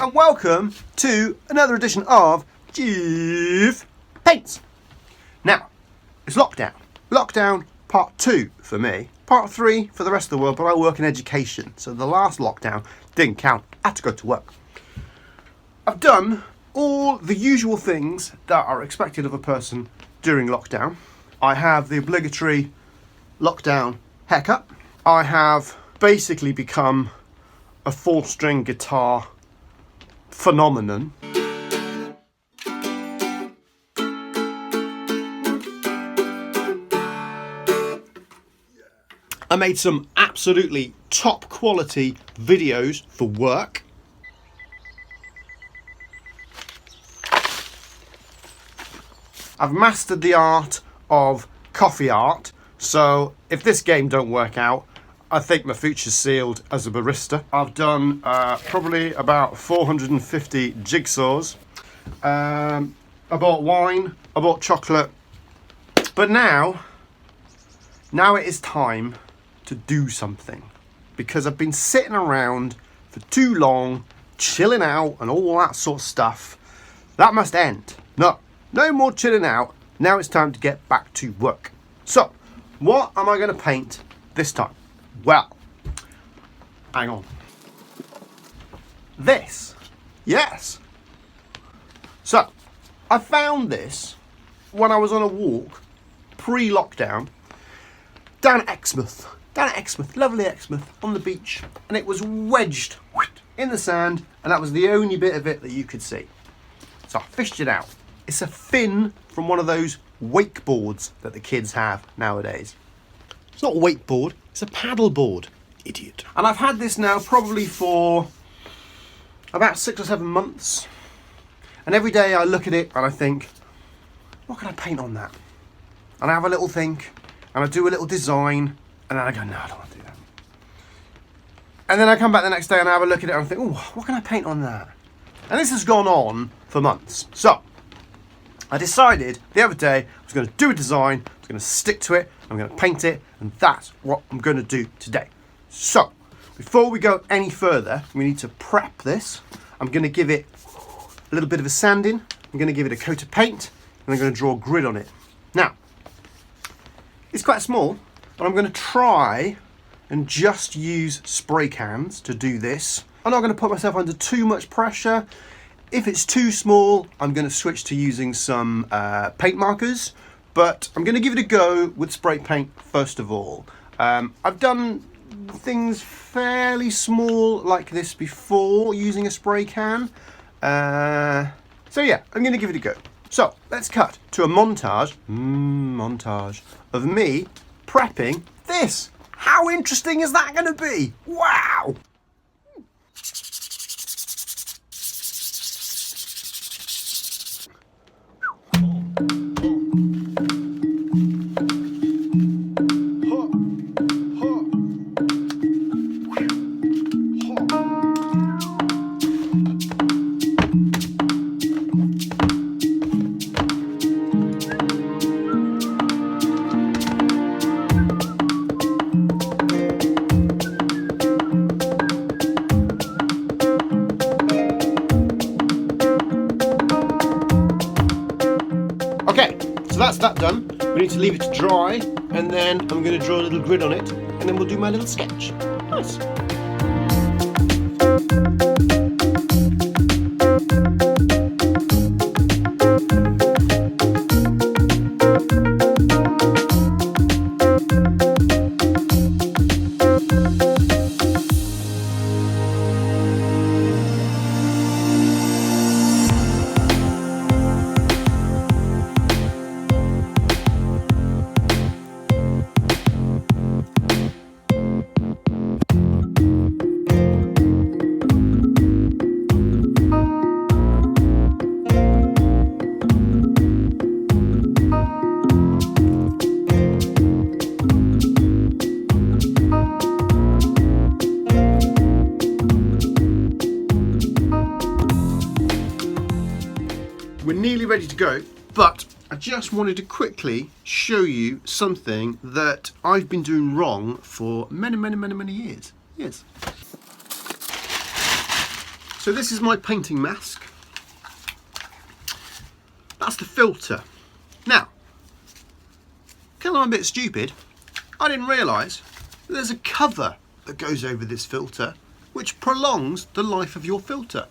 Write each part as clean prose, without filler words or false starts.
and welcome to another edition of Spraypaint. Now, it's lockdown. Lockdown part 2 for me. Part 3 for the rest of the world, but I work in education, so the last lockdown didn't count. I had to go to work. I've done all the usual things that are expected of a person during lockdown. I have the obligatory lockdown haircut. I have basically become a 4-string guitar phenomenon. I made some absolutely top quality videos for work. I've mastered the art of coffee art, so if this game don't work out, I think my future's sealed as a barista. I've done probably about 450 jigsaws. I bought wine, I bought chocolate, but now it is time to do something, because I've been sitting around for too long, chilling out and all that sort of stuff. That must end. No more chilling out. Now it's time to get back to work. So, what am I going to paint this time? Well, hang on. This. Yes. So, I found this when I was on a walk pre-lockdown down at Exmouth. Lovely Exmouth, on the beach. And it was wedged in the sand, and that was the only bit of it that you could see. So I fished it out. It's a fin from one of those wakeboards that the kids have nowadays. It's not a wakeboard, it's a paddle board, idiot. And I've had this now probably for about 6 or 7 months. And every day I look at it and I think, what can I paint on that? And I have a little think, and I do a little design, and then I go, no, I don't want to do that. And then I come back the next day and I have a look at it and I think, oh, what can I paint on that? And this has gone on for months. So, I decided the other day I was going to do a design, I was going to stick to it, I'm going to paint it, and that's what I'm going to do today. So, before we go any further, we need to prep this. I'm going to give it a little bit of a sanding, I'm going to give it a coat of paint, and I'm going to draw a grid on it. Now, it's quite small, but I'm going to try and just use spray cans to do this. I'm not going to put myself under too much pressure. If it's too small, I'm going to switch to using some paint markers, but I'm going to give it a go with spray paint first of all. I've done things fairly small like this before using a spray can. So yeah, I'm going to give it a go. So let's cut to a montage of me prepping this. How interesting is that going to be? Wow! Okay, so that's that done. We need to leave it to dry, and then I'm going to draw a little grid on it, and then we'll do my little sketch. Nice. We're nearly ready to go, but I just wanted to quickly show you something that I've been doing wrong for many years. So this is my painting mask. That's the filter. Now, because I'm a bit stupid, I didn't realise there's a cover that goes over this filter which prolongs the life of your filter.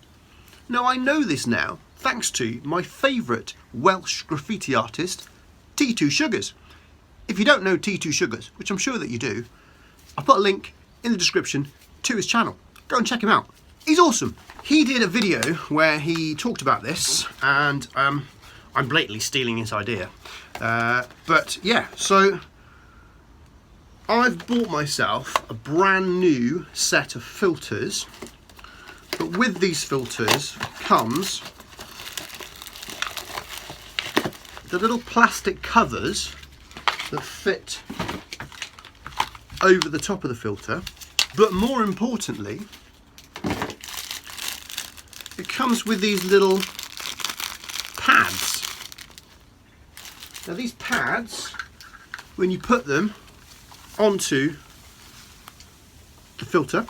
Now I know this now thanks to my favourite Welsh graffiti artist, T2 Sugars. If you don't know T2 Sugars, which I'm sure that you do, I'll put a link in the description to his channel. Go and check him out. He's awesome. He did a video where he talked about this, and I'm blatantly stealing his idea. But yeah, so I've bought myself a brand new set of filters, but with these filters comes the little plastic covers that fit over the top of the filter, but more importantly, it comes with these little pads. Now these pads, when you put them onto the filter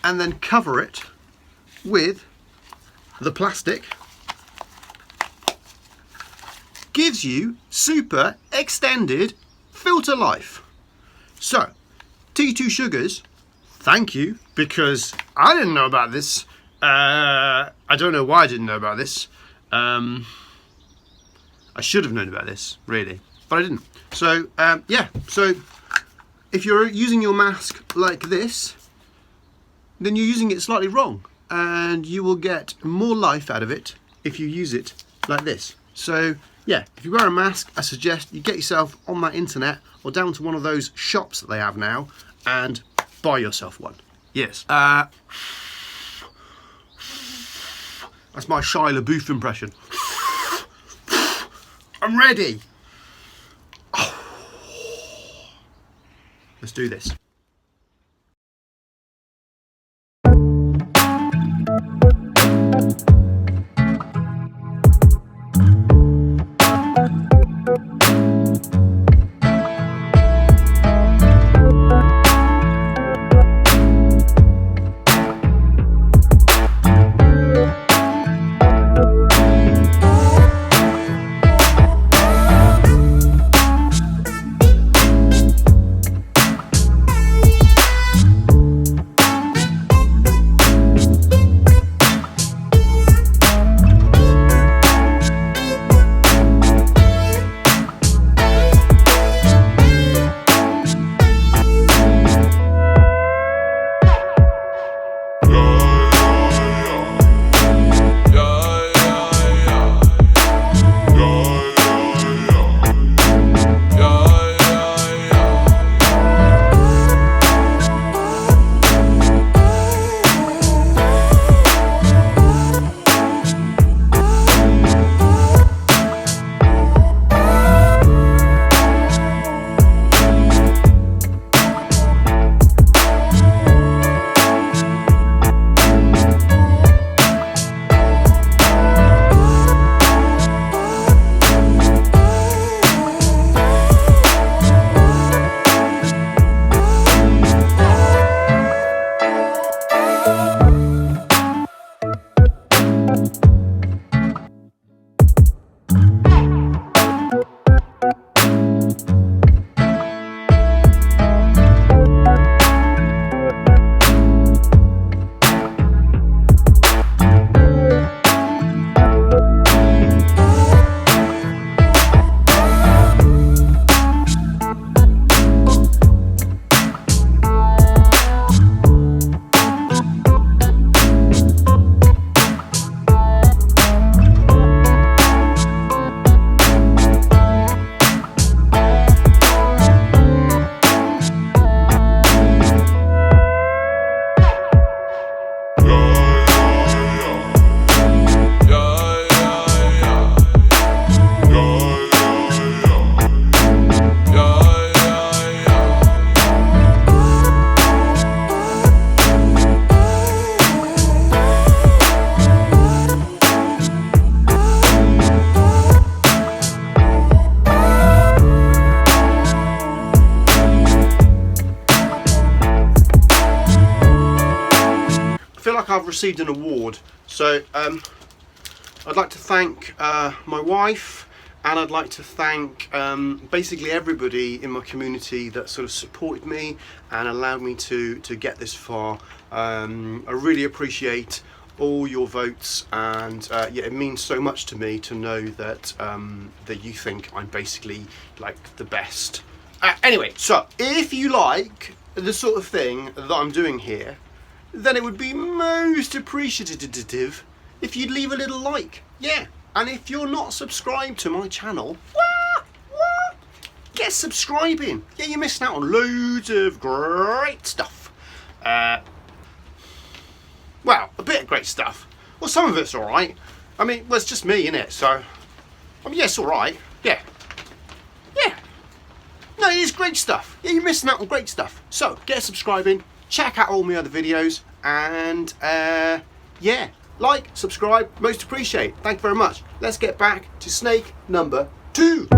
and then cover it with the plastic, gives you super extended filter life. So T2 Sugars, thank you, because I didn't know about this. I don't know why I didn't know about this. I should have known about this, really, but I didn't. So yeah, so if you're using your mask like this, then you're using it slightly wrong, and you will get more life out of it if you use it like this. So yeah, if you wear a mask, I suggest you get yourself on that internet or down to one of those shops that they have now and buy yourself one. Yes. That's my Shia LaBeouf impression. I'm ready. Let's do this. like I've received an award. So I'd like to thank my wife, and I'd like to thank basically everybody in my community that sort of supported me and allowed me to get this far. I really appreciate all your votes, and yeah, it means so much to me to know that that you think I'm basically like the best. Anyway, so if you like the sort of thing that I'm doing here, then it would be most appreciative if you'd leave a little like. Yeah, and if you're not subscribed to my channel, what? Get subscribing. Yeah, you're missing out on loads of great stuff. Well, a bit of great stuff. Well, some of it's alright. I mean, well, it's just me, innit? So, I mean, yeah, it's alright. Yeah. Yeah. No, it is great stuff. Yeah, you're missing out on great stuff. So, get subscribing, check out all my other videos, and, yeah, like, subscribe, most appreciate. Thank you very much. Let's get back to snake number 2.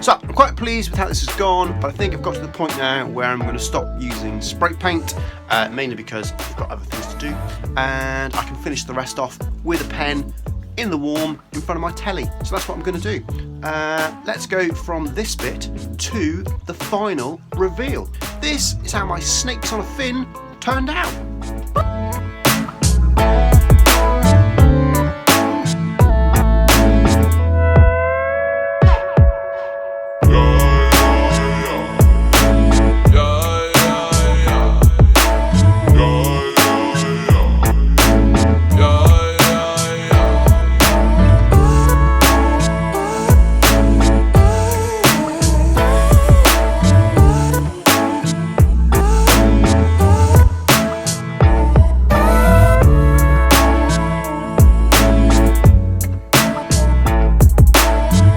So I'm quite pleased with how this has gone, but I think I've got to the point now where I'm going to stop using spray paint, mainly because I've got other things to do, and I can finish the rest off with a pen in the warm in front of my telly. So that's what I'm going to do. Let's go from this bit to the final reveal. This is how my snakes on a fin turned out.